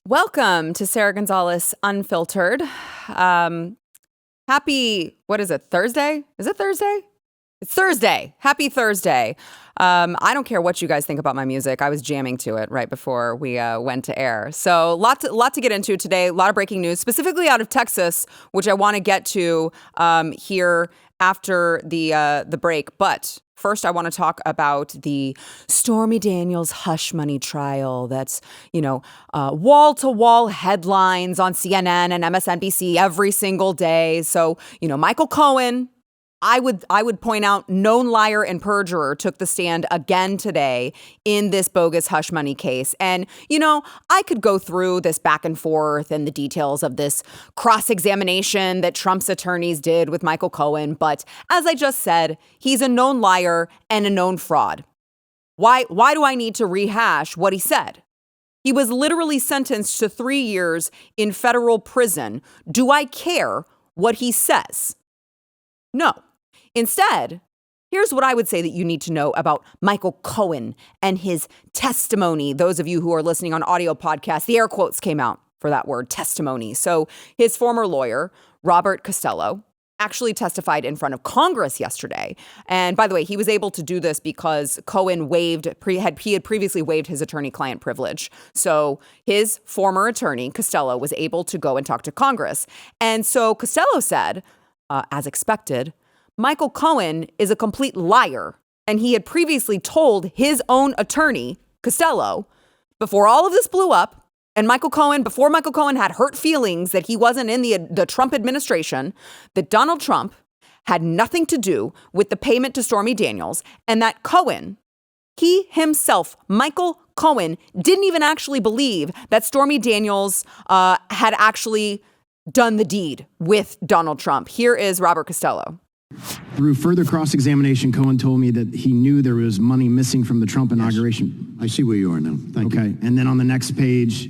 Welcome to Sara Gonzales Unfiltered. Happy, what is it, Thursday? Is it Thursday? It's Thursday. Happy Thursday. I don't care what you guys think about my music. I was jamming to it right before we went to air. So lot to get into today. A lot of breaking news, specifically out of Texas, which I want to get to here after the break. But first, I want to talk about the Stormy Daniels hush money trial. That's, wall-to-wall headlines on CNN and MSNBC every single day. So, Michael Cohen, I would point out, known liar and perjurer, took the stand again today in this bogus hush money case. And, I could go through this back and forth and the details of this cross-examination that Trump's attorneys did with Michael Cohen. But as I just said, he's a known liar and a known fraud. Why do I need to rehash what he said? He was literally sentenced to 3 years in federal prison. Do I care what he says? No. Instead, here's what I would say that you need to know about Michael Cohen and his testimony. Those of you who are listening on audio podcasts, the air quotes came out for that word, testimony. So his former lawyer, Robert Costello, actually testified in front of Congress yesterday. And by the way, he was able to do this because Cohen had previously waived his attorney-client privilege. So his former attorney, Costello, was able to go and talk to Congress. And so Costello said, as expected, Michael Cohen is a complete liar. And he had previously told his own attorney, Costello, before all of this blew up, and before Michael Cohen had hurt feelings that he wasn't in the Trump administration, that Donald Trump had nothing to do with the payment to Stormy Daniels, and that Cohen, he himself, Michael Cohen, didn't even actually believe that Stormy Daniels had actually done the deed with Donald Trump. Here is Robert Costello. Through further cross-examination, Cohen told me that he knew there was money missing from the Trump inauguration. I see where you are now. Thank you. Okay, and then on the next page,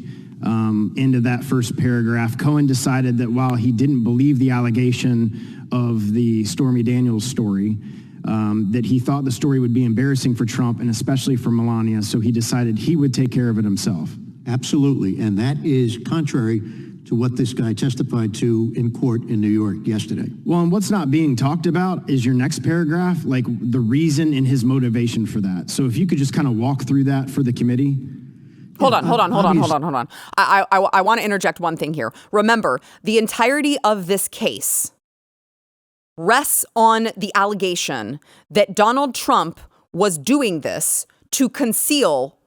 into that first paragraph, Cohen decided that while he didn't believe the allegation of the Stormy Daniels story, that he thought the story would be embarrassing for Trump and especially for Melania, so he decided he would take care of it himself. Absolutely, and that is contrary to what this guy testified to in court in New York yesterday. Well, and what's not being talked about is your next paragraph, like the reason and his motivation for that. So if you could just kind of walk through that for the committee. Hold on. I want to interject one thing here. Remember, the entirety of this case rests on the allegation that Donald Trump was doing this to conceal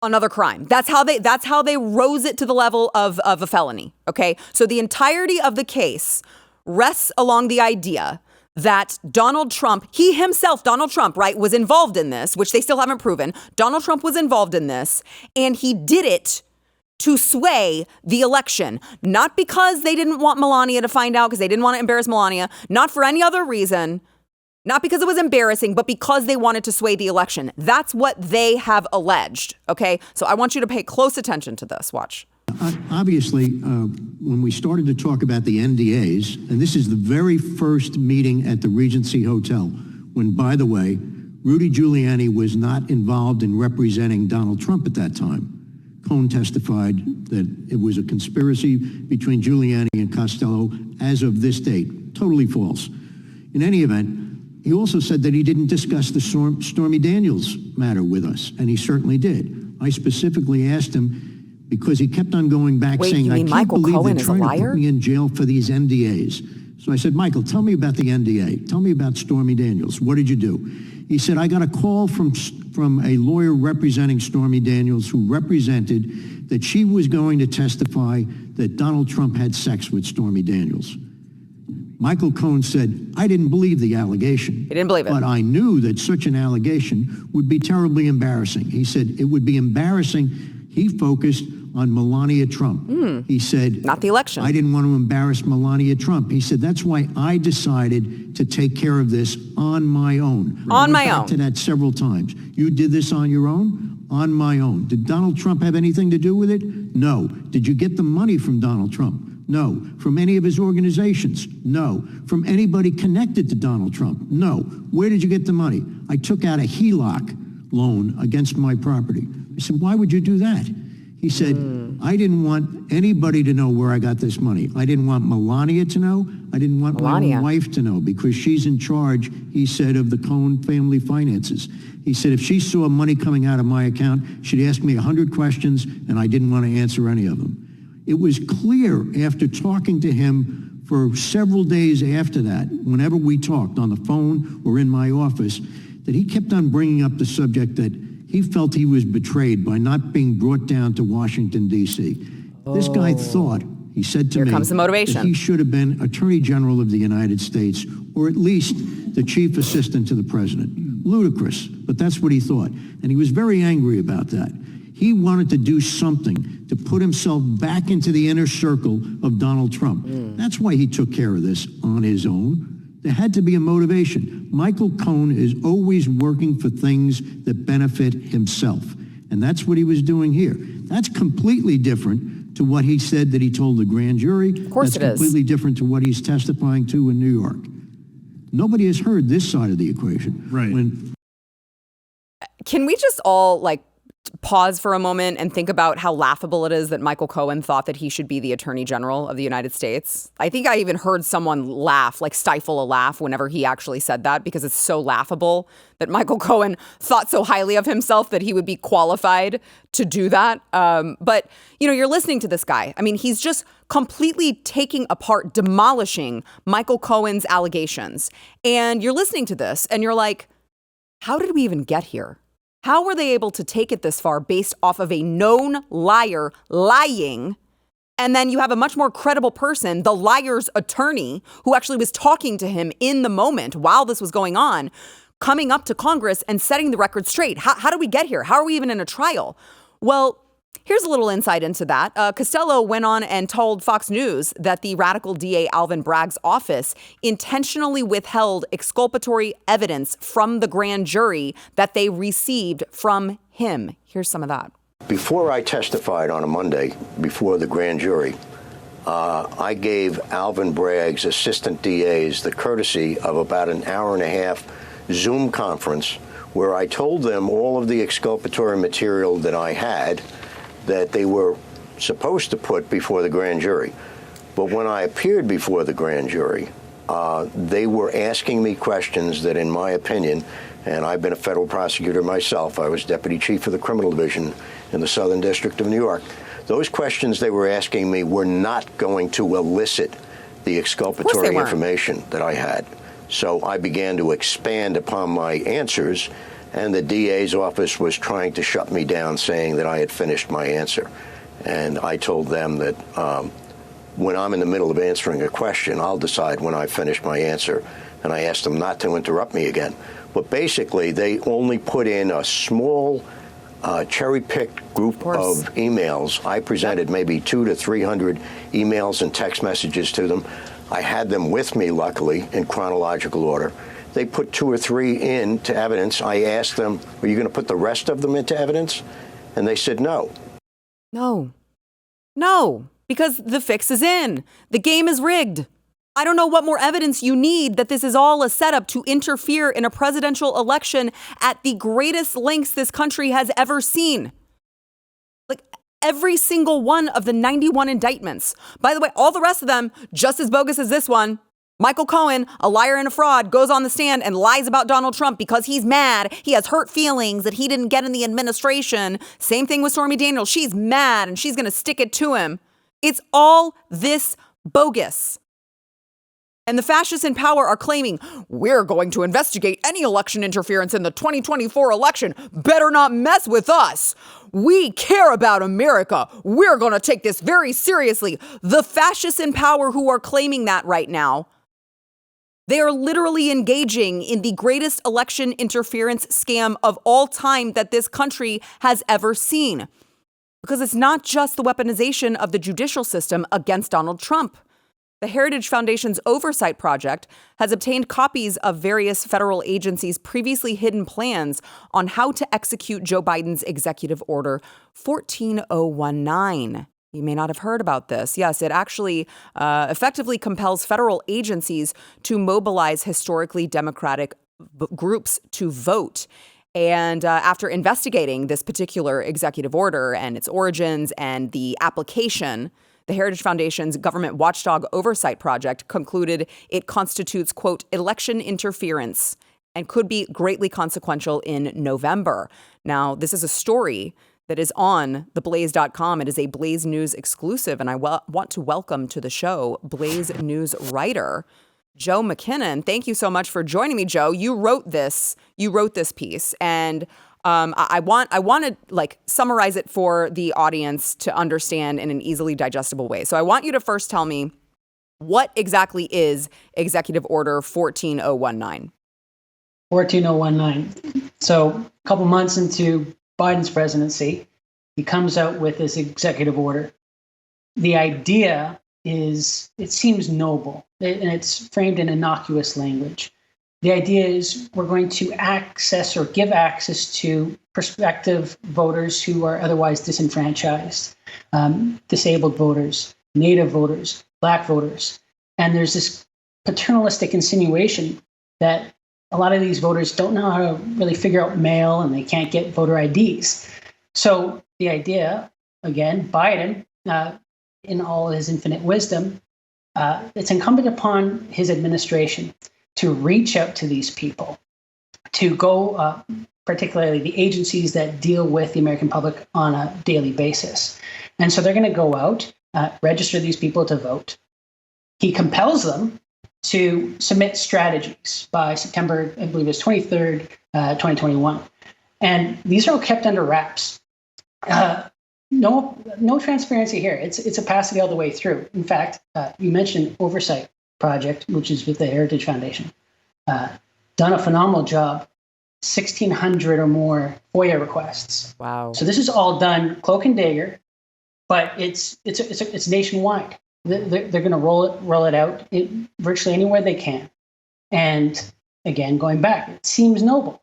another crime. That's how they rose it to the level of a felony. Okay. So the entirety of the case rests along the idea that Donald Trump, he himself, Donald Trump, right, was involved in this, which they still haven't proven. Donald Trump was involved in this, and he did it to sway the election, not because they didn't want Melania to find out, because they didn't want to embarrass Melania, not for any other reason, not because it was embarrassing, but because they wanted to sway the election. That's what they have alleged, okay? So I want you to pay close attention to this. Watch. Obviously, when we started to talk about the NDAs, and this is the very first meeting at the Regency Hotel, when, by the way, Rudy Giuliani was not involved in representing Donald Trump at that time. Cohen testified that it was a conspiracy between Giuliani and Costello as of this date. Totally false. In any event, he also said that he didn't discuss the Stormy Daniels matter with us, and he certainly did. I specifically asked him because he kept on going back saying, I can't believe they're trying to put me in jail for these NDAs. So I said, Michael, tell me about the NDA. Tell me about Stormy Daniels. What did you do? He said, I got a call from a lawyer representing Stormy Daniels who represented that she was going to testify that Donald Trump had sex with Stormy Daniels. Michael Cohen said, I didn't believe the allegation. He didn't believe it. But I knew that such an allegation would be terribly embarrassing. He said it would be embarrassing. He focused on Melania Trump. He said, not the election. I didn't want to embarrass Melania Trump. He said, that's why I decided to take care of this on my own. On my own. I went back to that several times. You did this on your own? On my own. Did Donald Trump have anything to do with it? No. Did you get the money from Donald Trump? No. From any of his organizations? No. From anybody connected to Donald Trump? No. Where did you get the money? I took out a HELOC loan against my property. I said, why would you do that? He said, I didn't want anybody to know where I got this money. I didn't want Melania to know. I didn't want my own wife to know because she's in charge, he said, of the Cohen family finances. He said, if she saw money coming out of my account, she'd ask me 100 questions, and I didn't want to answer any of them. It was clear after talking to him for several days after that, whenever we talked on the phone or in my office, that he kept on bringing up the subject that he felt he was betrayed by not being brought down to Washington, D.C. This guy thought, he said to me, comes the motivation, that he should have been Attorney General of the United States, or at least the chief assistant to the president. Ludicrous, but that's what he thought. And he was very angry about that. He wanted to do something to put himself back into the inner circle of Donald Trump. That's why he took care of this on his own. There had to be a motivation. Michael Cohen is always working for things that benefit himself. And that's what he was doing here. That's completely different to what he said that he told the grand jury. Of course it is. That's completely different to what he's testifying to in New York. Nobody has heard this side of the equation. Right. Can we just all pause for a moment and think about how laughable it is that Michael Cohen thought that he should be the Attorney General of the United States? I think I even heard someone laugh, stifle a laugh whenever he actually said that, because it's so laughable that Michael Cohen thought so highly of himself that he would be qualified to do that. But, you're listening to this guy. I mean, he's just completely taking apart, demolishing Michael Cohen's allegations. And you're listening to this and you're like, how did we even get here? How were they able to take it this far based off of a known liar lying? And then you have a much more credible person, the liar's attorney, who actually was talking to him in the moment while this was going on, coming up to Congress and setting the record straight. How did we get here? How are we even in a trial? Well, here's a little insight into that. Costello went on and told Fox News that the radical DA Alvin Bragg's office intentionally withheld exculpatory evidence from the grand jury that they received from him. Here's some of that. Before I testified on a Monday before the grand jury, I gave Alvin Bragg's assistant DAs the courtesy of about an hour and a half Zoom conference where I told them all of the exculpatory material that I had that they were supposed to put before the grand jury. But when I appeared before the grand jury, they were asking me questions that, in my opinion, and I've been a federal prosecutor myself, I was deputy chief of the criminal division in the Southern District of New York. Those questions they were asking me were not going to elicit the exculpatory information that I had. So I began to expand upon my answers, and the DA's office was trying to shut me down, saying that I had finished my answer. And I told them that when I'm in the middle of answering a question, I'll decide when I finish my answer. And I asked them not to interrupt me again. But basically, they only put in a small cherry-picked group of emails. I presented maybe 200 to 300 emails and text messages to them. I had them with me, luckily, in chronological order. They put 2 or 3 into evidence. I asked them, are you going to put the rest of them into evidence? And they said no. No, because the fix is in. The game is rigged. I don't know what more evidence you need that this is all a setup to interfere in a presidential election at the greatest lengths this country has ever seen. Every single one of the 91 indictments. By the way, all the rest of them just as bogus as this one. Michael Cohen, a liar and a fraud, goes on the stand and lies about Donald Trump because he's mad. He has hurt feelings that he didn't get in the administration. Same thing with Stormy Daniels. She's mad and she's going to stick it to him. It's all this bogus. And the fascists in power are claiming, we're going to investigate any election interference in the 2024 election. Better not mess with us. We care about America. We're going to take this very seriously. The fascists in power who are claiming that right now, they are literally engaging in the greatest election interference scam of all time that this country has ever seen. Because it's not just the weaponization of the judicial system against Donald Trump. The Heritage Foundation's Oversight Project has obtained copies of various federal agencies' previously hidden plans on how to execute Joe Biden's Executive Order 14019. You may not have heard about this. Yes, it actually effectively compels federal agencies to mobilize historically Democratic groups to vote. And after investigating this particular executive order and its origins and the application, the Heritage Foundation's Government Watchdog Oversight Project concluded it constitutes, quote, election interference and could be greatly consequential in November. Now, this is a story that is on theblaze.com. It is a Blaze News exclusive, and I want to welcome to the show Blaze News writer Joe MacKinnon. Thank you so much for joining me, Joe. You wrote this piece, and I want to like summarize it for the audience to understand in an easily digestible way. So I want you to first tell me what exactly is Executive Order 14019. 14019. So a couple months into Biden's presidency, he comes out with this executive order. The idea is, it seems noble, and it's framed in innocuous language. The idea is we're going to access or give access to prospective voters who are otherwise disenfranchised, disabled voters, Native voters, Black voters. And there's this paternalistic insinuation that a lot of these voters don't know how to really figure out mail and they can't get voter IDs. So the idea, again, Biden, in all his infinite wisdom, it's incumbent upon his administration to reach out to these people, to go, particularly the agencies that deal with the American public on a daily basis. And so they're going to go out, register these people to vote. He compels them to submit strategies by September, I believe it's 23rd, 2021. And these are all kept under wraps. No transparency here. It's opacity all the way through. In fact, you mentioned Oversight Project, which is with the Heritage Foundation, done a phenomenal job. 1,600 or more FOIA requests. Wow! So this is all done cloak and dagger, but it's nationwide. They're going to roll it out virtually anywhere they can. And again, going back, it seems noble.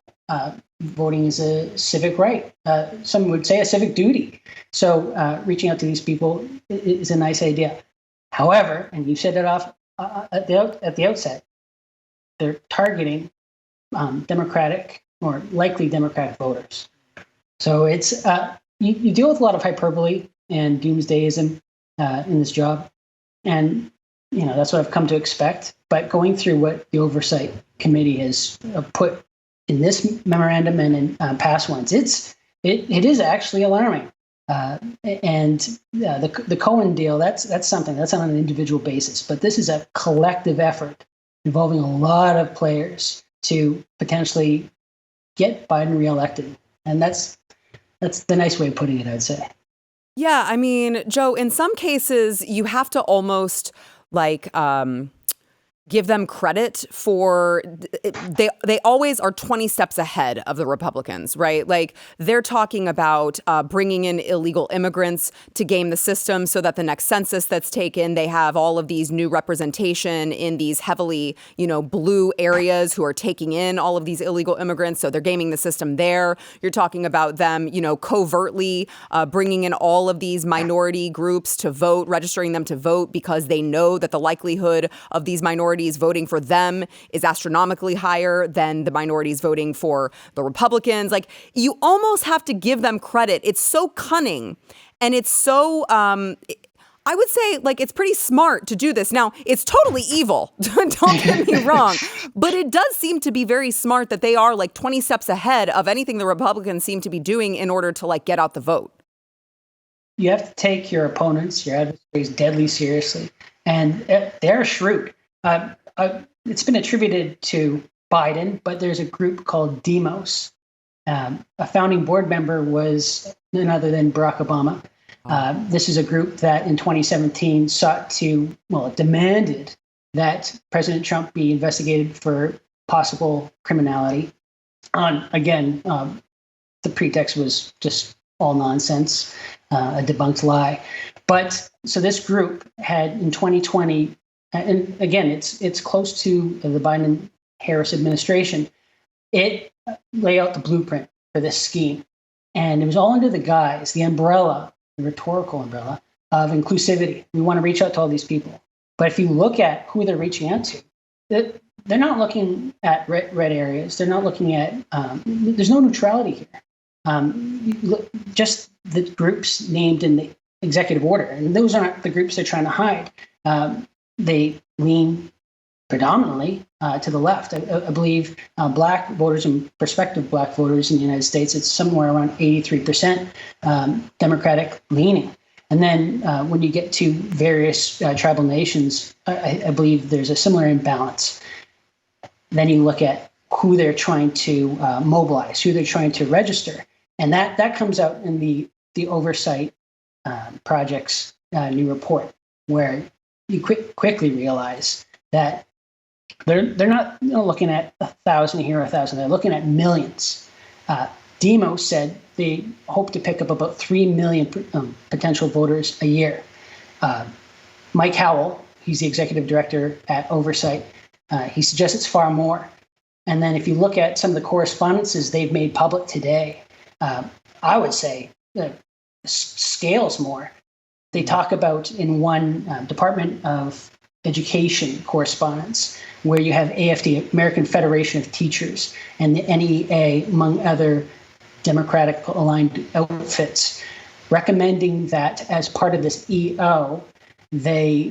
Voting is a civic right. Some would say a civic duty. So reaching out to these people is a nice idea. However, and you said it off at the outset, they're targeting Democratic or likely Democratic voters. So it's you deal with a lot of hyperbole and doomsdayism in this job, and that's what I've come to expect. But going through what the Oversight Committee has put in this memorandum and in past ones, it is actually alarming. And the Cohen deal, that's something that's on an individual basis, but this is a collective effort involving a lot of players to potentially get Biden reelected, and that's the nice way of putting it, I'd say. Yeah, I mean, Joe, in some cases, you have to almost like give them credit for they always are 20 steps ahead of the Republicans, right? Like they're talking about bringing in illegal immigrants to game the system so that the next census that's taken, they have all of these new representation in these heavily, blue areas who are taking in all of these illegal immigrants. So they're gaming the system there. You're talking about them, covertly bringing in all of these minority groups to vote, registering them to vote because they know that the likelihood of these minorities voting for them is astronomically higher than the minorities voting for the Republicans. Like, you almost have to give them credit. It's so cunning, and it's so, I would say, like, it's pretty smart to do this. Now, it's totally evil. Don't get me wrong. But it does seem to be very smart that they are like 20 steps ahead of anything the Republicans seem to be doing in order to like get out the vote. You have to take your opponents, your adversaries, deadly seriously. And they're shrewd. It's been attributed to Biden, but there's a group called Demos. A founding board member was none other than Barack Obama. This is a group that in 2017 demanded that President Trump be investigated for possible criminality. The pretext was just all nonsense, a debunked lie. But so this group had in 2020 and again, it's close to the Biden-Harris administration. It lay out the blueprint for this scheme, and it was all under the guise, the umbrella, the rhetorical umbrella of inclusivity. We want to reach out to all these people. But if you look at who they're reaching out to, they're not looking at red areas. They're not looking at, there's no neutrality here. Just the groups named in the executive order. And those aren't the groups they're trying to hide. They lean predominantly to the left. I believe black voters and prospective black voters in the United States, it's somewhere around 83% Democratic leaning. And then when you get to various tribal nations, I believe there's a similar imbalance. Then you look at who they're trying to mobilize, who they're trying to register. And that comes out in the Oversight Project's new report, where you quickly realize that they're not looking at 1,000 here, 1,000 there. They're looking at millions. Demos said they hope to pick up about 3 million potential voters a year. Mike Howell, he's the executive director at Oversight, he suggests it's far more. And then if you look at some of the correspondences they've made public today, I would say the scales more. They talk about in one Department of Education correspondence where you have AFD, American Federation of Teachers, and the NEA, among other Democratic aligned outfits, recommending that as part of this EO, there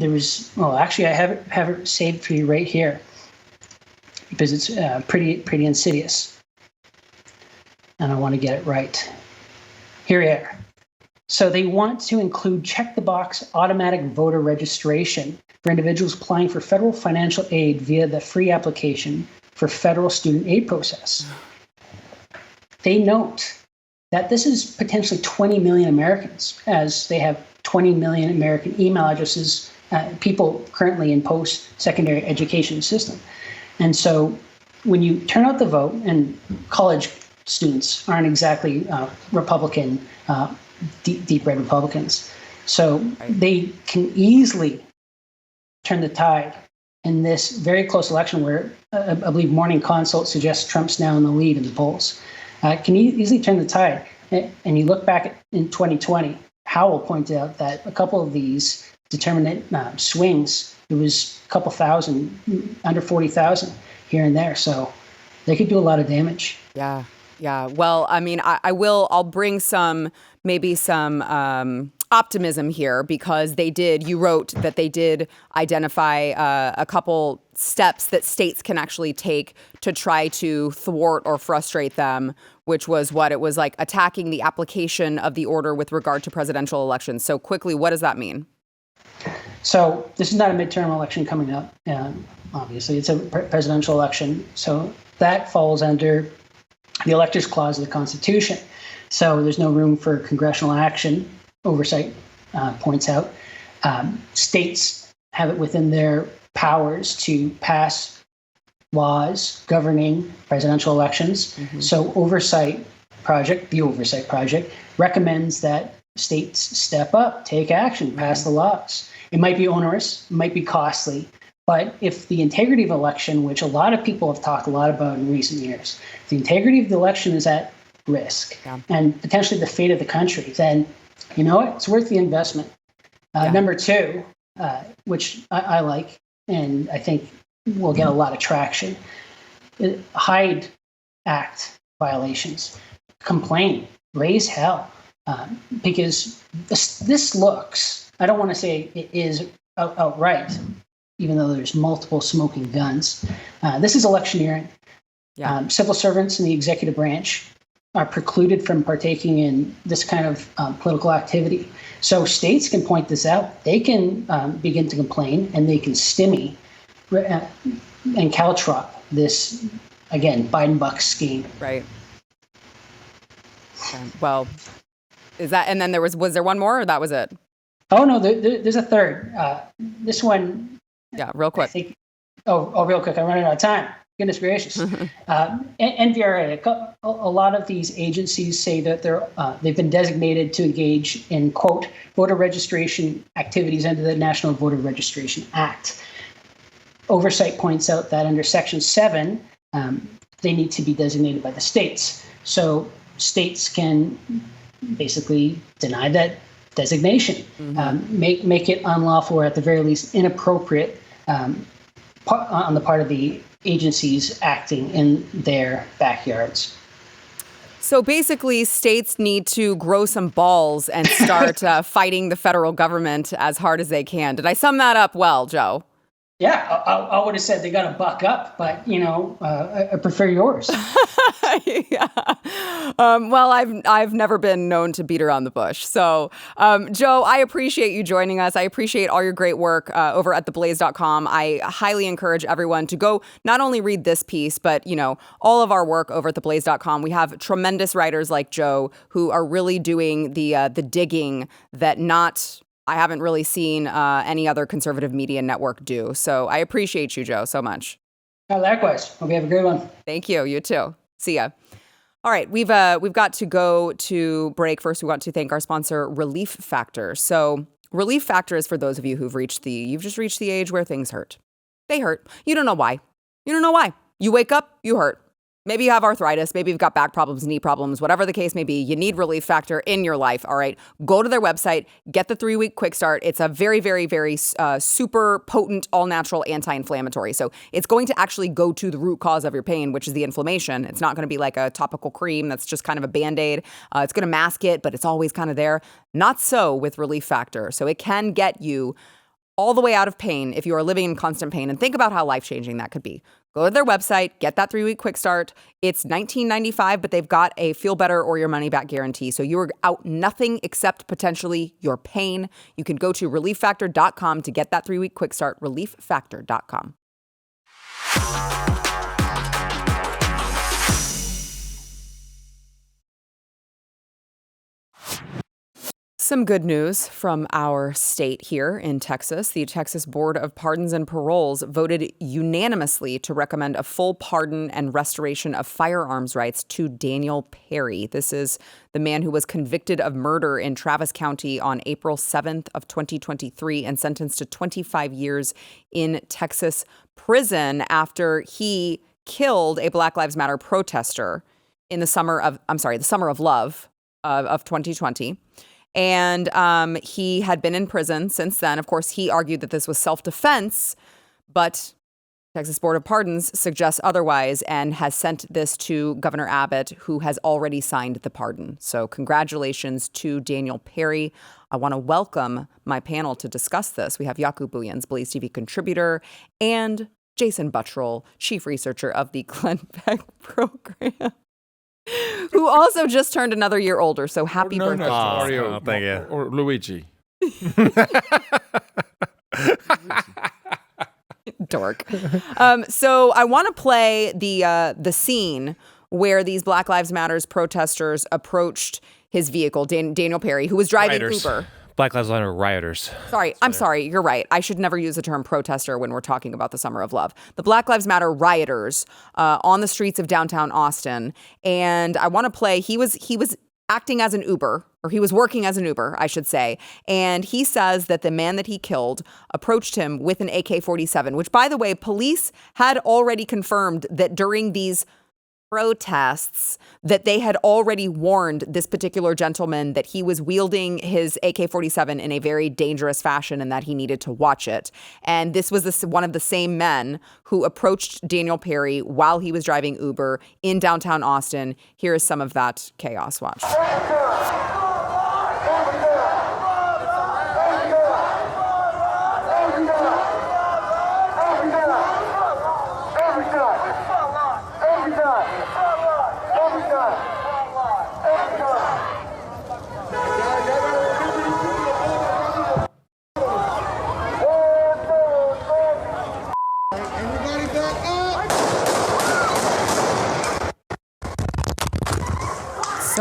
was, actually I have it saved for you right here because it's pretty insidious. And I want to get it right. Here we are. So they want to include check-the-box automatic voter registration for individuals applying for federal financial aid via the free application for federal student aid process. They note that this is potentially 20 million Americans, as they have 20 million American email addresses, people currently in post-secondary education system. And so when you turn out the vote, and college students aren't exactly Republican, deep red Republicans. So they can easily turn the tide in this very close election where I believe Morning Consult suggests Trump's now in the lead in the polls. Can easily turn the tide. And you look back in 2020, Howell pointed out that a couple of these determinate swings, it was a couple thousand, under 40,000 here and there. So they could do a lot of damage. Yeah. Yeah. Well, I mean, I'll bring maybe some optimism here because you wrote that they did identify a couple steps that states can actually take to try to thwart or frustrate them, which was what it was like attacking the application of the order with regard to presidential elections. So quickly, what does that mean? So this is not a midterm election coming up. Obviously, it's a presidential election. So that falls under the Electors Clause of the Constitution. So there's no room for congressional action. Oversight points out. States have it within their powers to pass laws governing presidential elections. Mm-hmm. So the Oversight Project recommends that states step up, take action, pass the laws. It might be onerous, it might be costly, but if the integrity of election, which a lot of people have talked a lot about in recent years, if the integrity of the election is at risk and potentially the fate of the country, then you know what? It's worth the investment. Number two, which I like, and I think will get a lot of traction, Hyde Act violations. Complain, raise hell, because this looks, I don't want to say it is outright, even though there's multiple smoking guns. This is electioneering. Yeah. Civil servants in the executive branch are precluded from partaking in this kind of political activity. So states can point this out. They can begin to complain, and they can stymie and caltrop this, again, Biden-Buck scheme. Right. Okay. Well, is that, and then was there one more, or that was it? Oh, no, there's a third. This one. Yeah, real quick. Real quick. I'm running out of time. Goodness gracious. NVRA, a lot of these agencies say that they've been designated to engage in, quote, voter registration activities under the National Voter Registration Act. Oversight points out that under Section 7, they need to be designated by the states. So states can basically deny that designation, make it unlawful or at the very least inappropriate on the part of the agencies acting in their backyards. So basically, states need to grow some balls and start fighting the federal government as hard as they can. Did I sum that up well, Joe? Yeah, I would have said they got to buck up, but, I prefer yours. Yeah. Well, I've never been known to beat around the bush. So, Joe, I appreciate you joining us. I appreciate all your great work over at theblaze.com. I highly encourage everyone to go not only read this piece, but, all of our work over at theblaze.com. We have tremendous writers like Joe who are really doing the digging that I haven't really seen any other conservative media network do. So I appreciate you, Joe, so much. Likewise. Hope you have a great one. Thank you. You too. See ya. All right, we've got to go to break. First, we want to thank our sponsor, Relief Factor. So Relief Factor is for those of you who've you've just reached the age where things hurt. They hurt. You don't know why. You wake up, you hurt. Maybe you have arthritis, maybe you've got back problems, knee problems, whatever the case may be, you need Relief Factor in your life, all right? Go to their website, get the 3-week quick start. It's a very, very, very super potent, all-natural anti-inflammatory. So it's going to actually go to the root cause of your pain, which is the inflammation. It's not going to be like a topical cream that's just kind of a Band-Aid. It's going to mask it, but it's always kind of there. Not so with Relief Factor. So it can get you all the way out of pain if you are living in constant pain. And think about how life-changing that could be. Go to their website, get that 3-week quick start. It's $19.95, but they've got a feel better or your money back guarantee. So you are out nothing except potentially your pain. You can go to relieffactor.com to get that 3-week quick start, relieffactor.com. Some good news from our state here in Texas. The Texas Board of Pardons and Paroles voted unanimously to recommend a full pardon and restoration of firearms rights to Daniel Perry. This is the man who was convicted of murder in Travis County on April 7th of 2023 and sentenced to 25 years in Texas prison after he killed a Black Lives Matter protester in the summer of love of 2020. And he had been in prison since then. Of course, he argued that this was self-defense, but Texas Board of Pardons suggests otherwise and has sent this to Governor Abbott, who has already signed the pardon. So congratulations to Daniel Perry. I want to welcome my panel to discuss this. We have Jaco Booyens, BlazeTV contributor, and Jason Buttrill, chief researcher of the Glenn Beck program, who also just turned another year older. So happy birthday. Mario, thank you. Or Luigi. Dork. So I want to play the scene where these Black Lives Matters protesters approached his vehicle, Daniel Perry, who was driving Uber. Black Lives Matter rioters. I'm sorry. You're right. I should never use the term protester when we're talking about the Summer of Love. The Black Lives Matter rioters on the streets of downtown Austin. And I want to play, he was acting as an Uber, or he was working as an Uber, I should say. And he says that the man that he killed approached him with an AK-47, which, by the way, police had already confirmed that during these protests that they had already warned this particular gentleman that he was wielding his AK-47 in a very dangerous fashion and that he needed to watch it. And this was one of the same men who approached Daniel Perry while he was driving Uber in downtown Austin. Here is some of that chaos. Watch.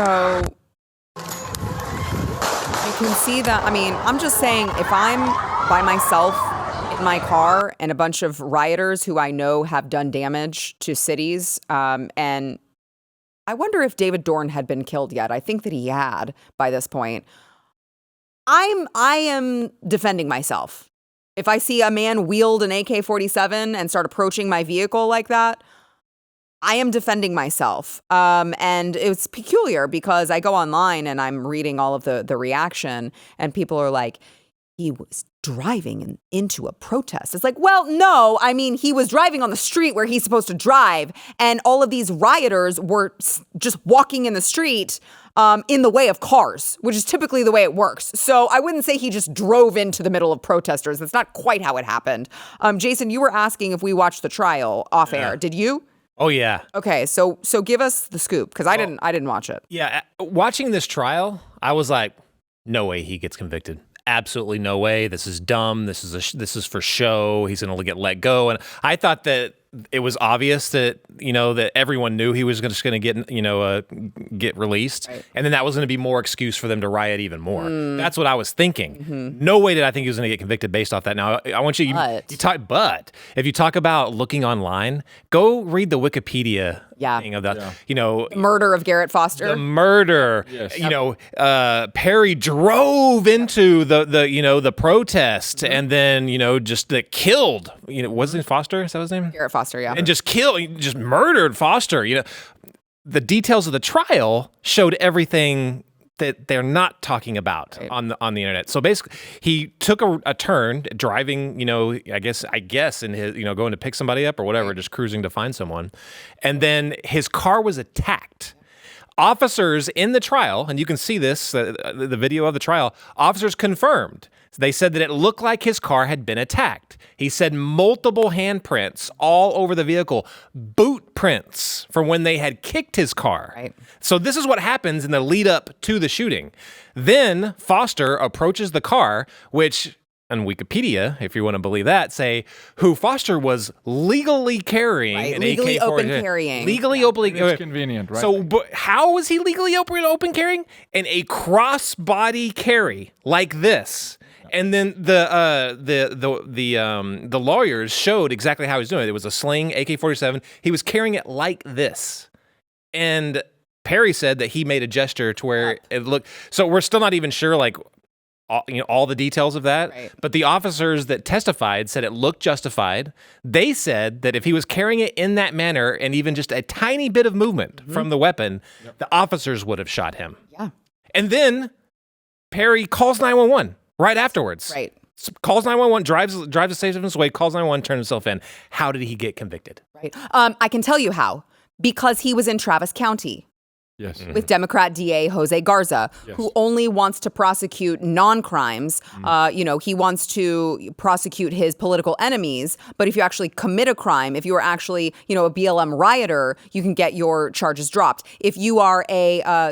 So you can see that, I mean, I'm just saying, if I'm by myself in my car and a bunch of rioters who I know have done damage to cities. And I wonder if David Dorn had been killed yet. I think that he had by this point. I am defending myself. If I see a man wield an AK-47 and start approaching my vehicle like that, I am defending myself. And it's peculiar because I go online and I'm reading all of the reaction and people are like, he was driving into a protest. It's like, well, no, I mean, he was driving on the street where he's supposed to drive. And all of these rioters were just walking in the street in the way of cars, which is typically the way it works. So I wouldn't say he just drove into the middle of protesters. That's not quite how it happened. Jason, you were asking if we watched the trial off air. Did you? Oh, yeah. Okay, so give us the scoop, because I didn't watch it. Yeah, watching this trial, I was like, no way he gets convicted. Absolutely no way. This is dumb. This is for show. He's going to get let go. And I thought that it was obvious that, that everyone knew he was just going to get released. Right. And then that was going to be more excuse for them to riot even more. That's what I was thinking. Mm-hmm. No way did I think he was going to get convicted based off that. Now, I want you but if you talk about looking online, go read the Wikipedia thing of that, the murder of Garrett Foster. The murder, Perry drove into the protest and then, just killed, wasn't it Foster? Is that his name? Garrett Foster, yeah. And just murdered Foster. The details of the trial showed everything that they're not talking about on the internet. So basically, he took a turn driving, I guess in his, going to pick somebody up or whatever, just cruising to find someone. And then his car was attacked. Officers in the trial, and you can see this, the video of the trial, officers confirmed. They said that it looked like his car had been attacked. He said multiple handprints all over the vehicle, boot prints from when they had kicked his car. Right. So this is what happens in the lead up to the shooting. Then Foster approaches the car, which on Wikipedia, if you want to believe that, say who Foster was legally carrying an legally AK-47. open carrying. Legally open. It's convenient, right? So, but how was he legally open carrying? And a cross-body carry like this. And then the lawyers showed exactly how he was doing it. It was a sling AK-47. He was carrying it like this. And Perry said that he made a gesture to where it looked. So we're still not even sure, all the details of that. Right. But the officers that testified said it looked justified. They said that if he was carrying it in that manner and even just a tiny bit of movement from the weapon, the officers would have shot him. Yeah. And then Perry calls 911 right afterwards. Right. Calls 911, drives a safe distance away, calls 911, turns himself in. How did he get convicted? Right. I can tell you how. Because he was in Travis County. Yes. Mm-hmm. With Democrat DA Jose Garza, who only wants to prosecute non-crimes. He wants to prosecute his political enemies. But if you actually commit a crime, if you are actually, a BLM rioter, you can get your charges dropped. If you are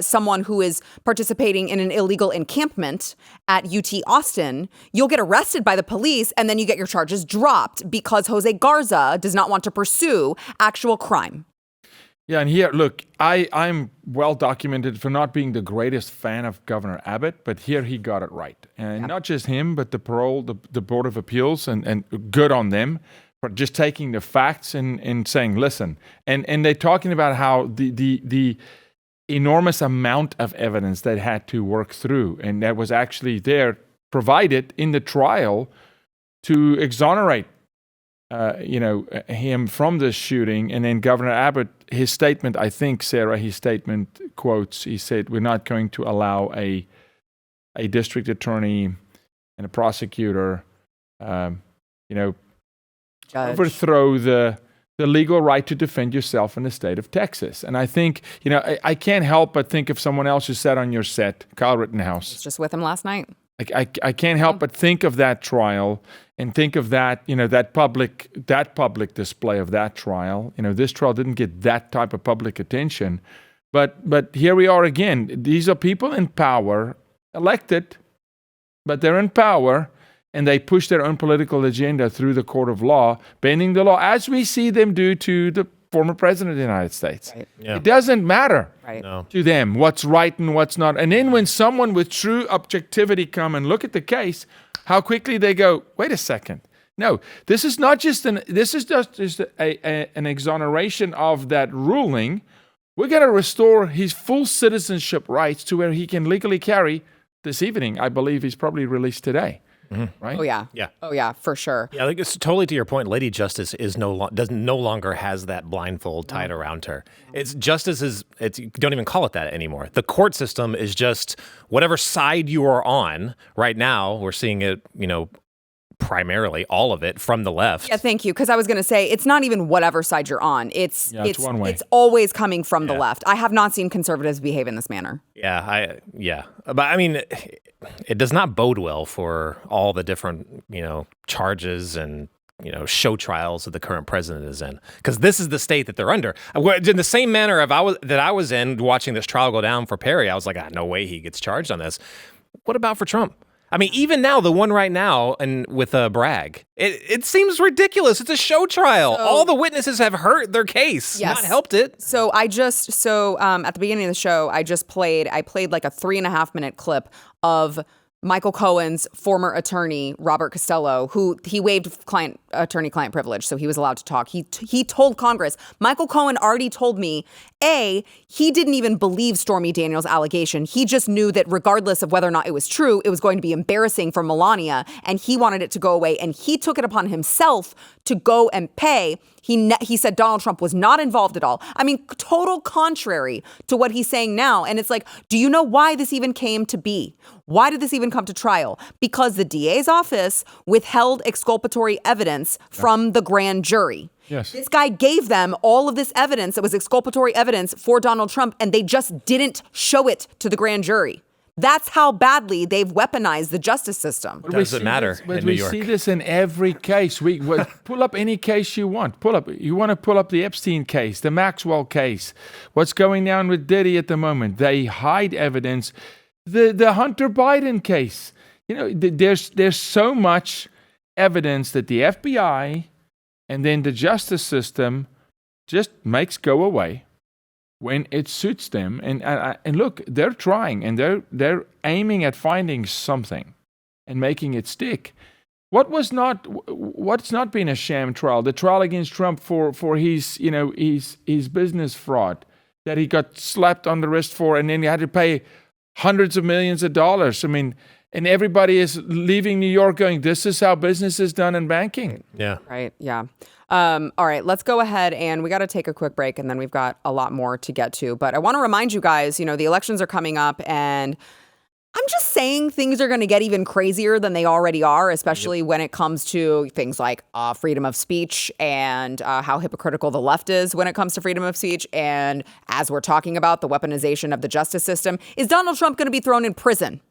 someone who is participating in an illegal encampment at UT Austin, you'll get arrested by the police and then you get your charges dropped because Jose Garza does not want to pursue actual crime. Yeah, and here, look, I'm well documented for not being the greatest fan of Governor Abbott, but here he got it right. And not just him, but the Board of Appeals, and good on them for just taking the facts and saying, listen. And they're talking about how the enormous amount of evidence they had to work through, and that was actually there provided in the trial to exonerate him from this shooting. And then Governor Abbott, his statement, I think, Sarah, his statement quotes, he said, we're not going to allow a district attorney and a prosecutor, overthrow the legal right to defend yourself in the state of Texas. And I think, I can't help but think of someone else who sat on your set, Kyle Rittenhouse. I was just with him last night. I can't help but think of that trial and think of that, that public display of that trial. This trial didn't get that type of public attention, but here we are again. These are people in power, elected, but they're in power, and they push their own political agenda through the court of law, bending the law, as we see them do to the former president of the United States. Right. Yeah. It doesn't matter to them what's right and what's not. And then when someone with true objectivity come and look at the case, how quickly they go, wait a second, No, this is not just an exoneration of that ruling. We're going to restore his full citizenship rights to where he can legally carry this evening. I believe he's probably released today. Mm-hmm. Right? Oh yeah. Yeah. Oh yeah, for sure. Yeah, I think it's totally to your point. Lady Justice is no longer has that blindfold tied around her. It's justice is you don't even call it that anymore. The court system is just whatever side you are on. Right now, we're seeing it, primarily all of it from the left. Yeah, thank you. Because I was going to say, it's not even whatever side you're on. It's one way. It's always coming from the left. I have not seen conservatives behave in this manner. But I mean, it does not bode well for all the different, charges and, show trials that the current president is in. Because this is the state that they're under. In the same manner that I was in watching this trial go down for Perry, I was like, no way he gets charged on this. What about for Trump? I mean, even now, the one right now, and with Bragg, it seems ridiculous. It's a show trial. All the witnesses have hurt their case, not helped it. So at the beginning of the show, I played like a 3.5-minute clip of Michael Cohen's former attorney, Robert Costello, who he waived attorney-client privilege, so he was allowed to talk. He told Congress, Michael Cohen already told me, he didn't even believe Stormy Daniels' allegation. He just knew that regardless of whether or not it was true, it was going to be embarrassing for Melania, and he wanted it to go away, and he took it upon himself to go and pay. He said Donald Trump was not involved at all. I mean, total contrary to what he's saying now. And it's like, do you know why this even came to be? Why did this even come to trial? Because the DA's office withheld exculpatory evidence from the grand jury. Yes. This guy gave them all of this evidence that was exculpatory evidence for Donald Trump, and they just didn't show it to the grand jury. That's how badly they've weaponized the justice system. It doesn't matter in New York. We see this in every case. We pull up any case you want. You want to pull up the Epstein case, the Maxwell case. What's going down with Diddy at the moment? They hide evidence. The Hunter Biden case. There's so much evidence that the FBI and then the justice system just makes go away when it suits them. And look, they're trying and they're aiming at finding something and making it stick. What's not been a sham trial? The trial against Trump for his business fraud that he got slapped on the wrist for, and then he had to pay hundreds of millions of dollars. I mean, and everybody is leaving New York going, this is how business is done in banking. Yeah. Right. Yeah. All right, let's go ahead, and we got to take a quick break, and then we've got a lot more to get to. But I want to remind you guys, the elections are coming up, and I'm just saying things are going to get even crazier than they already are, especially when it comes to things like freedom of speech and how hypocritical the left is when it comes to freedom of speech. And as we're talking about the weaponization of the justice system, is Donald Trump going to be thrown in prison?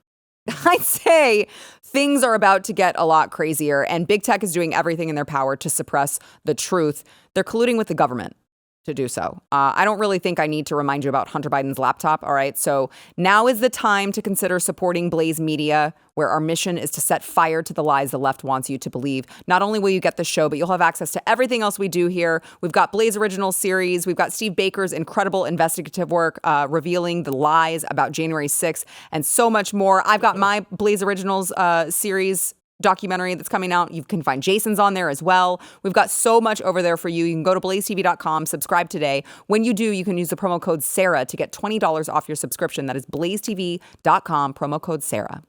I'd say things are about to get a lot crazier, and big tech is doing everything in their power to suppress the truth. They're colluding with the government to do so. I don't really think I need to remind you about Hunter Biden's laptop. All right. So now is the time to consider supporting Blaze Media, where our mission is to set fire to the lies the left wants you to believe. Not only will you get the show, but you'll have access to everything else we do here. We've got Blaze Original series. We've got Steve Baker's incredible investigative work revealing the lies about January 6th and so much more. I've got my Blaze Originals series documentary that's coming out. You can find Jason's on there as well. We've got so much over there for you. You can go to blazetv.com, subscribe today. When you do, you can use the promo code Sara to get $20 off your subscription. That is blazetv.com, promo code Sara.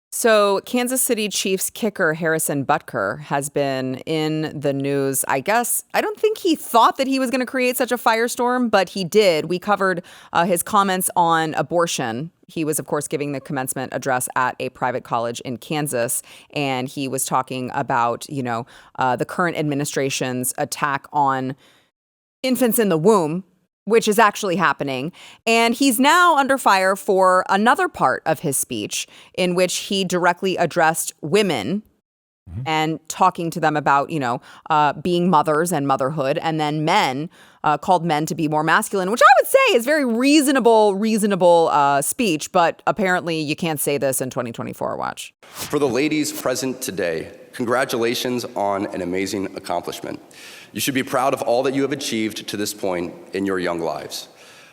So Kansas City Chiefs kicker Harrison Butker has been in the news. I don't think he thought that he was going to create such a firestorm, but he did. We covered his comments on abortion. He was, of course, giving the commencement address at a private college in Kansas, and he was talking about, the current administration's attack on infants in the womb, which is actually happening. And he's now under fire for another part of his speech in which he directly addressed women and talking to them about, being mothers and motherhood, and then men, called men to be more masculine, which I would say is very reasonable speech, but apparently you can't say this in 2024. Watch. For the ladies present today, congratulations on an amazing accomplishment. You should be proud of all that you have achieved to this point in your young lives.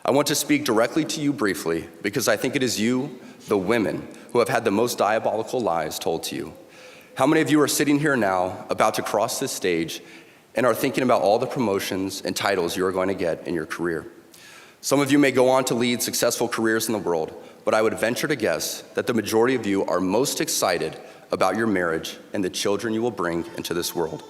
I want to speak directly to you briefly because I think it is you, the women, who have had the most diabolical lies told to you. How many of you are sitting here now about to cross this stage and are thinking about all the promotions and titles you are going to get in your career? Some of you may go on to lead successful careers in the world, but I would venture to guess that the majority of you are most excited about your marriage and the children you will bring into this world.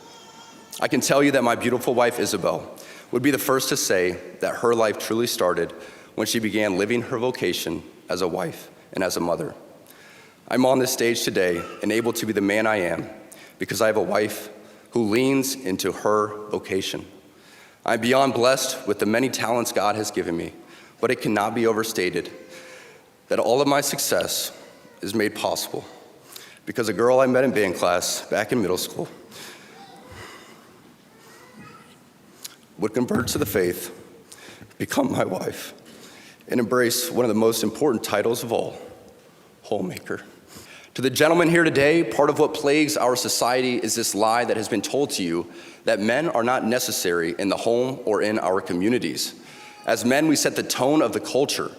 I can tell you that my beautiful wife, Isabel, would be the first to say that her life truly started when she began living her vocation as a wife and as a mother. I'm on this stage today and able to be the man I am because I have a wife who leans into her vocation. I'm beyond blessed with the many talents God has given me, but it cannot be overstated that all of my success is made possible because a girl I met in band class back in middle school would convert to the faith, become my wife, and embrace one of the most important titles of all, homemaker. To the gentlemen here today, part of what plagues our society is this lie that has been told to you that men are not necessary in the home or in our communities. As men, we set the tone of the culture,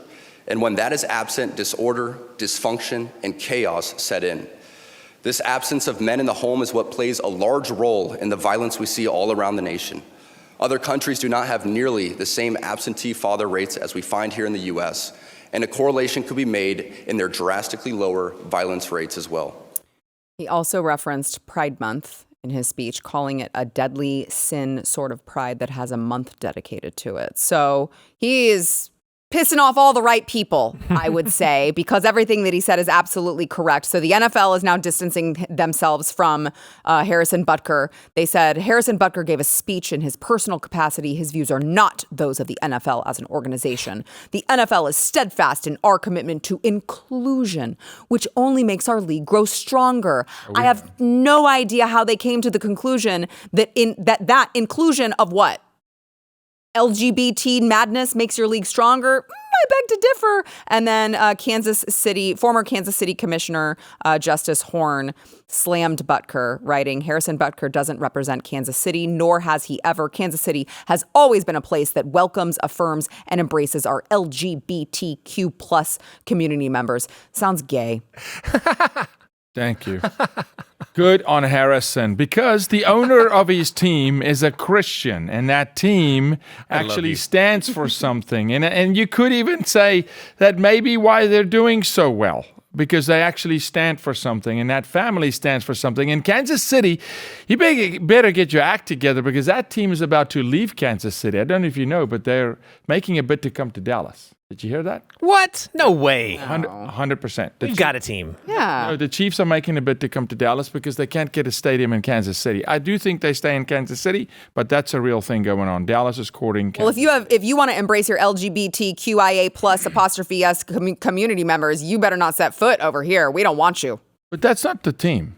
and when that is absent, disorder, dysfunction, and chaos set in. This absence of men in the home is what plays a large role in the violence we see all around the nation. Other countries do not have nearly the same absentee father rates as we find here in the US, and a correlation could be made in their drastically lower violence rates as well. He also referenced Pride Month in his speech, calling it a deadly sin sort of pride that has a month dedicated to it. So he is pissing off all the right people, I would say, because everything that he said is absolutely correct. So the NFL is now distancing themselves from Harrison Butker. They said Harrison Butker gave a speech in his personal capacity. His views are not those of the NFL as an organization. The NFL is steadfast in our commitment to inclusion, which only makes our league grow stronger. I have no idea how they came to the conclusion that that inclusion of what? LGBT madness makes your league stronger? I beg to differ. And then former Kansas City Commissioner Justice Horn slammed Butker, writing, Harrison Butker doesn't represent Kansas City, nor has he ever. Kansas City has always been a place that welcomes, affirms, and embraces our LGBTQ plus community members. Sounds gay. Thank you. Good on Harrison, because the owner of his team is a Christian, and that team actually stands for something. And you could even say that maybe why they're doing so well, because they actually stand for something, and that family stands for something. In Kansas City, you better get your act together, because that team is about to leave Kansas City. I don't know if you know, but they're making a bid to come to Dallas. Did you hear that? What? No way. 100%. We've got a team. Yeah. No, the Chiefs are making a bid to come to Dallas because they can't get a stadium in Kansas City. I do think they stay in Kansas City, but that's a real thing going on. Dallas is courting Kansas. Well, if you want to embrace your LGBTQIA plus apostrophe S community members, you better not set foot over here. We don't want you. But that's not the team.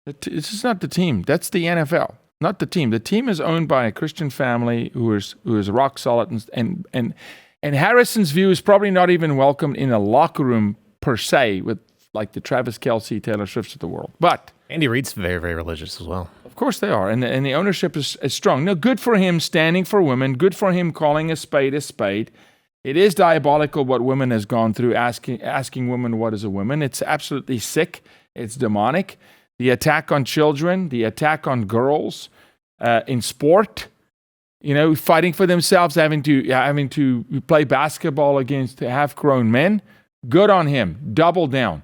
This is not the team. That's the NFL, not the team. The team is owned by a Christian family who is rock solid, and Harrison's view is probably not even welcomed in a locker room per se with like the Travis Kelce, Taylor Swifts of the world. But Andy Reid's very, very religious as well. Of course they are. And the ownership is strong. No, good for him standing for women. Good for him calling a spade a spade. It is diabolical what women has gone through, asking women what is a woman. It's absolutely sick. It's demonic. The attack on children, the attack on girls in sport, fighting for themselves, having to play basketball against half-grown men. Good on him. Double down.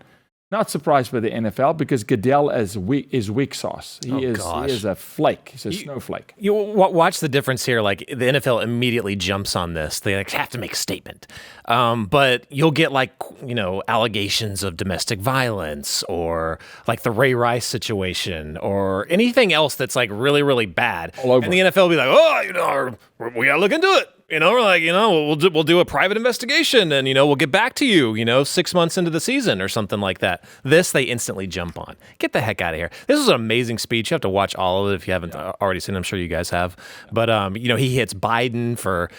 Not surprised by the NFL because Goodell is weak sauce. He is a flake. He's a snowflake. You watch the difference here. Like the NFL immediately jumps on this. They have to make a statement. But you'll get allegations of domestic violence or like the Ray Rice situation or anything else that's like really, really bad. All over. And the NFL will be like, we gotta look into it. We're like, we'll do a private investigation and, we'll get back to you, 6 months into the season or something like that. This, they instantly jump on. Get the heck out of here. This was an amazing speech. You have to watch all of it if you haven't already seen it. I'm sure you guys have. But, he hits Biden for,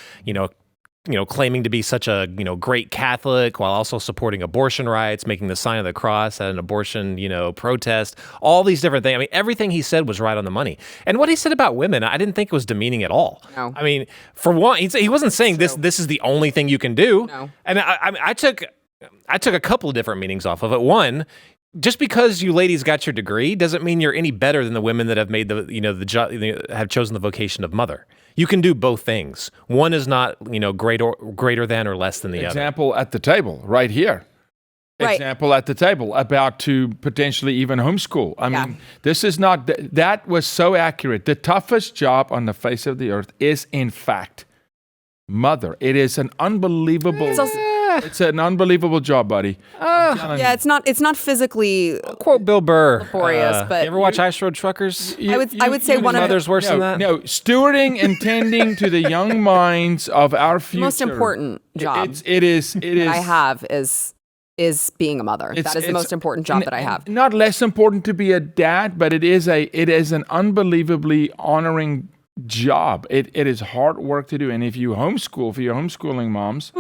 claiming to be such a, great Catholic while also supporting abortion rights, making the sign of the cross at an abortion, protest, all these different things. I mean, everything he said was right on the money. And what he said about women, I didn't think it was demeaning at all. No. I mean, for one, he wasn't saying this is the only thing you can do. No. And I took a couple of different meanings off of it. One, just because you ladies got your degree doesn't mean you're any better than the women that have made have chosen the vocation of mother. You can do both things. One is not, greater than or less than the other. Example at the table, right here. Right. Example at the table, about to potentially even homeschool. I mean, this is not, that was so accurate. The toughest job on the face of the earth is, in fact, mother. It is an unbelievable... It's an unbelievable job, buddy. Yeah, it's not physically quote Bill Burr. laborious, but you ever watch Ice Road Truckers? I would say one of mother's worse than that. No, stewarding and tending to the young minds of our future. most important job It is. I have is being a mother. That is the most important job that I have. Not less important to be a dad, but it is an unbelievably honoring job. It is hard work to do, and if you're homeschooling moms.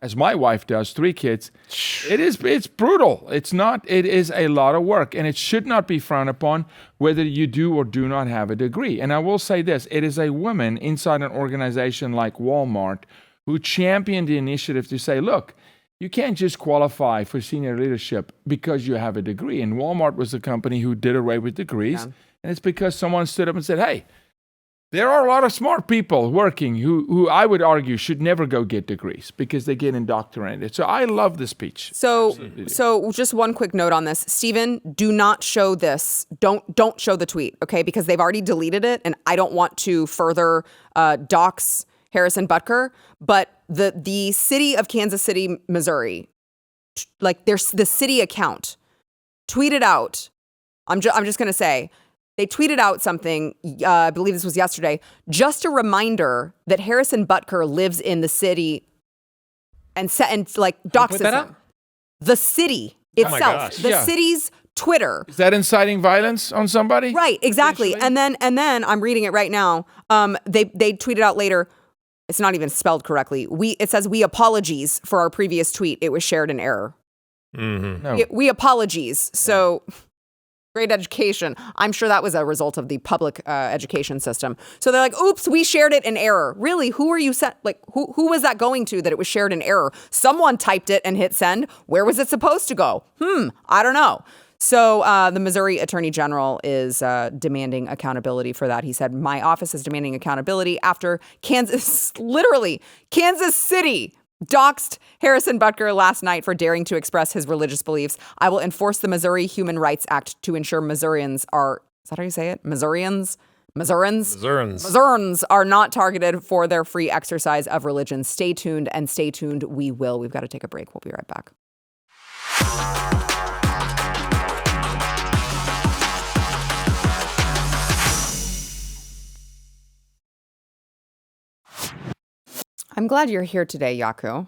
As my wife does, 3 kids, it's brutal. It is a lot of work, and it should not be frowned upon whether you do or do not have a degree. And I will say this, it is a woman inside an organization like Walmart who championed the initiative to say, look, you can't just qualify for senior leadership because you have a degree. And Walmart was the company who did away with degrees. Yeah. And it's because someone stood up and said, hey, there are a lot of smart people working who I would argue should never go get degrees because they get indoctrinated. So I love the speech. So just one quick note on this. Stephen, do not show this. Don't show the tweet, okay? Because they've already deleted it, and I don't want to further dox Harrison Butker. But the city of Kansas City, Missouri, like there's the city account, tweeted out. I'm just gonna say. They tweeted out something, I believe this was yesterday, just a reminder that Harrison Butker lives in the city and doxes him. The city itself, city's Twitter. Is that inciting violence on somebody? Right, exactly. And then I'm reading it right now. They tweeted out later. It's not even spelled correctly. It says, we apologies for our previous tweet. It was shared in error. Mm-hmm. No. We apologies. So... Great education. I'm sure that was a result of the public education system. So they're like, oops, we shared it in error. Really? Who are you who was that going to that it was shared in error? Someone typed it and hit send. Where was it supposed to go? I don't know. So the Missouri Attorney General is demanding accountability for that. He said, my office is demanding accountability after Kansas City doxed Harrison Butker last night for daring to express his religious beliefs. I will enforce the Missouri Human Rights Act to ensure Missourians are, is that how you say it? Missourians are not targeted for their free exercise of religion. Stay tuned, and stay tuned we will. We've got to take a break. We'll be right back. I'm glad you're here today, Jaco.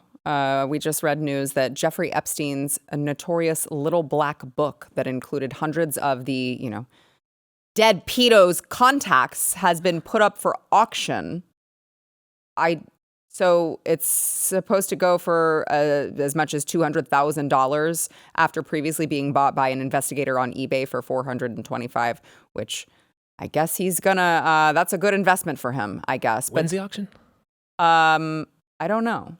We just read news that Jeffrey Epstein's notorious Little Black Book that included hundreds of the, dead pedos' contacts has been put up for auction. So it's supposed to go for as much as $200,000 after previously being bought by an investigator on eBay for $425, which I guess he's gonna. That's a good investment for him, I guess. When's the auction? I don't know.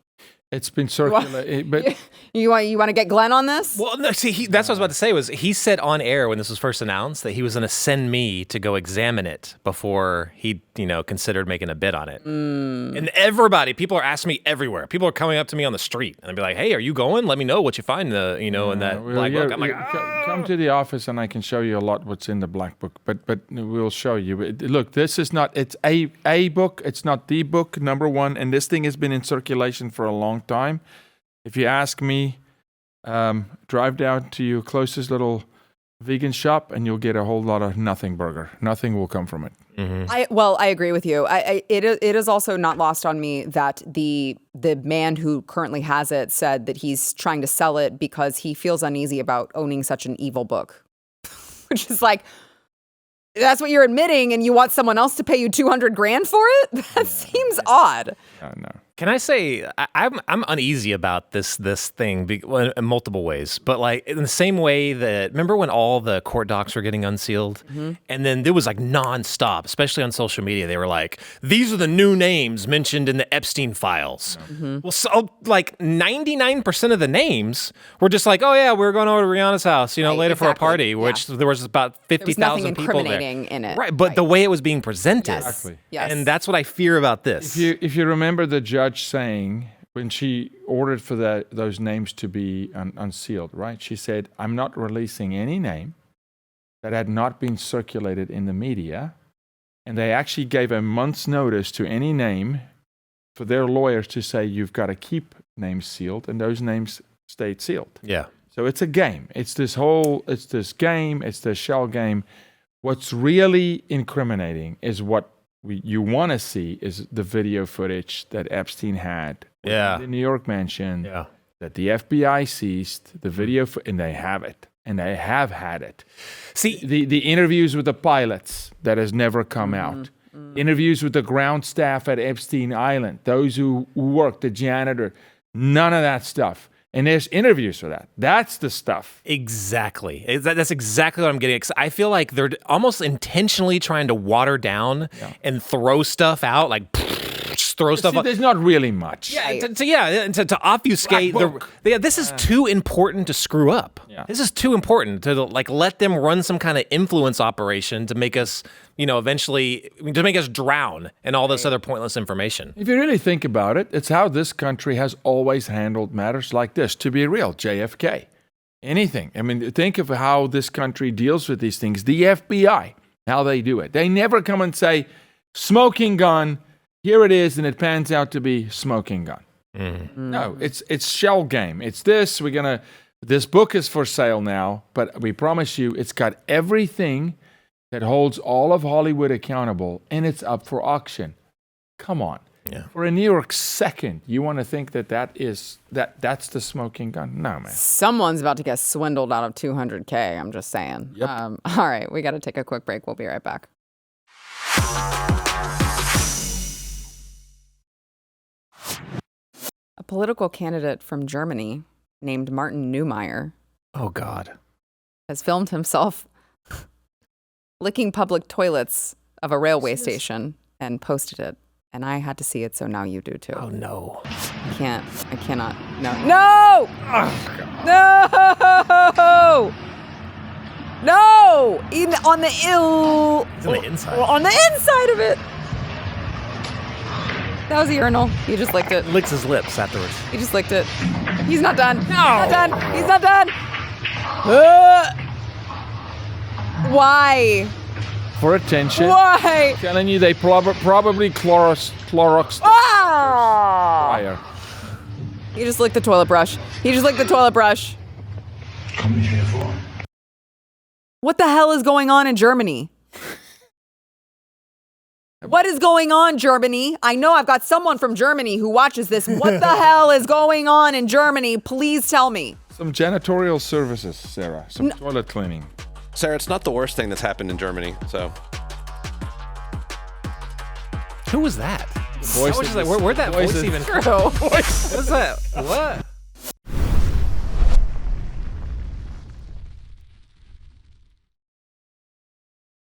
It's been circulated, but you want to get Glenn on this? Well, no, see, that's what I was about to say. Was he said on air when this was first announced that he was going to send me to go examine it before he, considered making a bid on it. And people are asking me everywhere. People are coming up to me on the street and they'll be like, "Hey, are you going? Let me know what you find in that black book." I'm like, come to the office and I can show you a lot what's in the black book. But we'll show you. Look, this is not. It's a book. It's not the book. Number one, and this thing has been in circulation for a long time. If you ask me, drive down to your closest little vegan shop and you'll get a whole lot of nothing burger. Nothing will come from it. Mm-hmm. I agree with you. It is also not lost on me that the man who currently has it said that he's trying to sell it because he feels uneasy about owning such an evil book, which is like, that's what you're admitting, and you want someone else to pay you $200,000 for it? That seems odd. No. Can I say I'm uneasy about this thing in multiple ways, but like in the same way that remember when all the court docs were getting unsealed, and then there was like nonstop, especially on social media, they were like, "These are the new names mentioned in the Epstein files." Well, so like 99% of the names were just like, "Oh yeah, we're going over to Rihanna's house, later for a party," which there was about 50,000 people there. Incriminating in it, right? But the way it was being presented, Exactly. Yes. and that's what I fear about this. If you remember the judge saying when she ordered for those names to be unsealed, right? She said, "I'm not releasing any name that had not been circulated in the media," and they actually gave a month's notice to any name for their lawyers to say you've got to keep names sealed, and those names stayed sealed. Yeah. So it's a game. It's this game. It's this shell game. What's really incriminating is what you want to see is the video footage that Epstein had in the New York mansion that the FBI seized, the video, and they have it. And they have had it. See, the interviews with the pilots that has never come out. Interviews with the ground staff at Epstein Island, those who worked, the janitor, none of that stuff. And there's interviews for that. That's the stuff. Exactly. That's exactly what I'm getting. I feel like they're almost intentionally trying to water down and throw stuff out, like just throw stuff out. There's not really much. To obfuscate. This is too important to screw up. Yeah. This is too important to let them run some kind of influence operation to make us, eventually to make us drown in all this other pointless information. If you really think about it, it's how this country has always handled matters like this. To be real, JFK, anything. I mean, think of how this country deals with these things. The FBI, how they do it. They never come and say, smoking gun, here it is, and it pans out to be smoking gun. No, it's shell game. It's this. This book is for sale now, but we promise you it's got everything that holds all of Hollywood accountable, and it's up for auction. Come on. Yeah. For a New York second, you want to think that's the smoking gun? No, man. Someone's about to get swindled out of $200K. I'm just saying. Yep. All right, we got to take a quick break. We'll be right back. A political candidate from Germany named Martin Neumeyer. Oh, God. Has filmed himself licking public toilets of a railway station and posted it. And I had to see it, so now you do too. Oh, no. I cannot. No. No! Oh, no! No! On the inside. On the inside of it. That was a urinal. He just licked it. Licks his lips afterwards. He just licked it. He's not done. No! He's not done. He's not done. Why? For attention. Why? I'm telling you, they probably Clorox. Ah! He just licked the toilet brush. What the hell is going on in Germany? What is going on, Germany? I know I've got someone from Germany who watches this. What the hell is going on in Germany? Please tell me. Some janitorial services, Sarah. Some toilet cleaning. Sarah, it's not the worst thing that's happened in Germany, so. Who was that? Where'd that voice even come from? What is that? What?